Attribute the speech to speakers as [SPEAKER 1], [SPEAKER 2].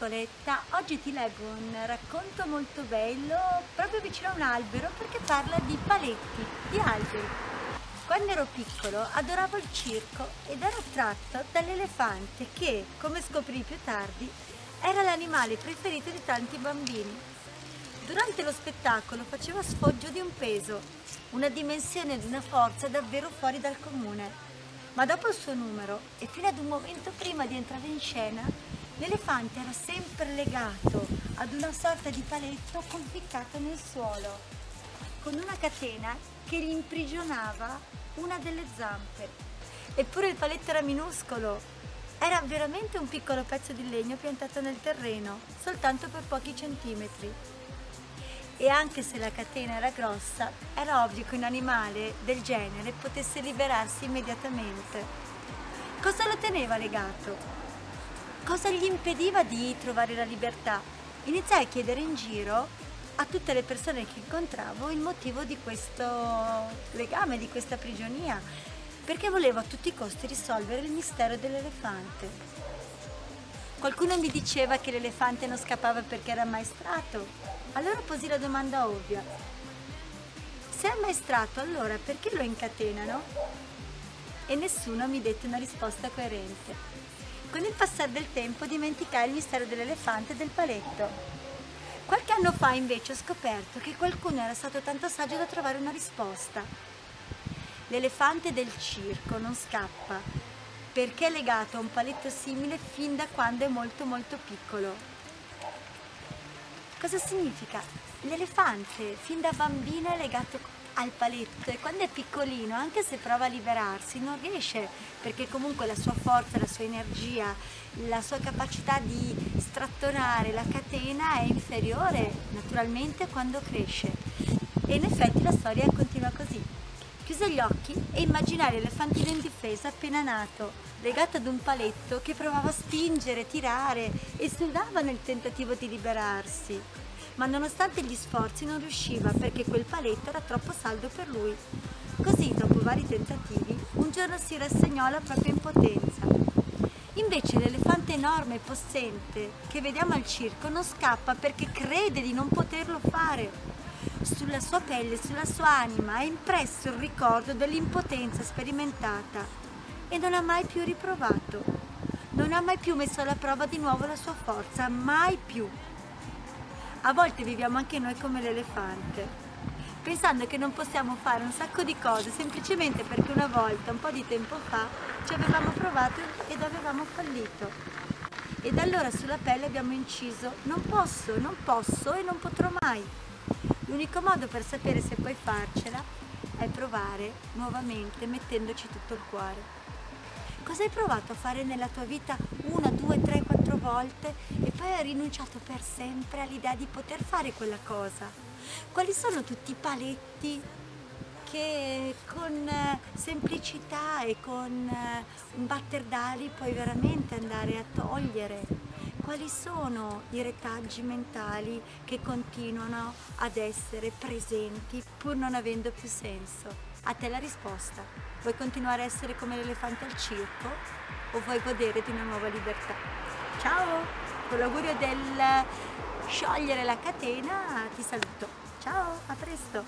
[SPEAKER 1] Nicoletta, oggi ti leggo un racconto molto bello proprio vicino a un albero perché parla di paletti, di alberi. Quando ero piccolo adoravo il circo ed ero attratto dall'elefante che, come scoprì più tardi, era l'animale preferito di tanti bambini. Durante lo spettacolo faceva sfoggio di un peso, una dimensione ed una forza davvero fuori dal comune. Ma dopo il suo numero e fino ad un momento prima di entrare in scena, l'elefante era sempre legato ad una sorta di paletto conficcato nel suolo, con una catena che gli imprigionava una delle zampe. Eppure il paletto era minuscolo, era veramente un piccolo pezzo di legno piantato nel terreno, soltanto per pochi centimetri. E anche se la catena era grossa, era ovvio che un animale del genere potesse liberarsi immediatamente. Cosa lo teneva legato? Cosa gli impediva di trovare la libertà? Iniziai a chiedere in giro a tutte le persone che incontravo il motivo di questo legame, di questa prigionia, perché volevo a tutti i costi risolvere il mistero dell'elefante. Qualcuno mi diceva che l'elefante non scappava perché era ammaestrato. Allora posi la domanda ovvia: se è ammaestrato, allora perché lo incatenano? E nessuno mi dette una risposta coerente. Con il passare del tempo dimenticai il mistero dell'elefante e del paletto. Qualche anno fa invece ho scoperto che qualcuno era stato tanto saggio da trovare una risposta. L'elefante del circo non scappa perché è legato a un paletto simile fin da quando è molto piccolo. Cosa significa? L'elefante fin da bambino è legato al paletto e quando è piccolino, anche se prova a liberarsi, non riesce, perché comunque la sua forza, la sua energia, la sua capacità di strattonare la catena è inferiore naturalmente quando cresce. E in effetti la storia continua così. Chiuse gli occhi e immaginai l'elefantino indifeso appena nato, legato ad un paletto che provava a spingere, tirare e sudava nel tentativo di liberarsi. Ma nonostante gli sforzi non riusciva perché quel paletto era troppo saldo per lui. Così, dopo vari tentativi, un giorno si rassegnò alla propria impotenza. Invece l'elefante enorme e possente che vediamo al circo non scappa perché crede di non poterlo fare. Sulla sua pelle, sulla sua anima è impresso il ricordo dell'impotenza sperimentata e non ha mai più riprovato. Non ha mai più messo alla prova di nuovo la sua forza, mai più. A volte viviamo anche noi come l'elefante, pensando che non possiamo fare un sacco di cose semplicemente perché una volta, un po' di tempo fa, ci avevamo provato ed avevamo fallito. E da allora sulla pelle abbiamo inciso: non posso e non potrò mai. L'unico modo per sapere se puoi farcela è provare nuovamente mettendoci tutto il cuore. Cosa hai provato a fare nella tua vita 1, 2, 3, 4 volte e poi hai rinunciato per sempre all'idea di poter fare quella cosa? Quali sono tutti i paletti che con semplicità e con un batter d'ali puoi veramente andare a togliere? Quali sono i retaggi mentali che continuano ad essere presenti pur non avendo più senso? A te la risposta. Vuoi continuare a essere come l'elefante al circo o vuoi godere di una nuova libertà? Ciao! Con l'augurio del sciogliere la catena ti saluto. Ciao, a presto!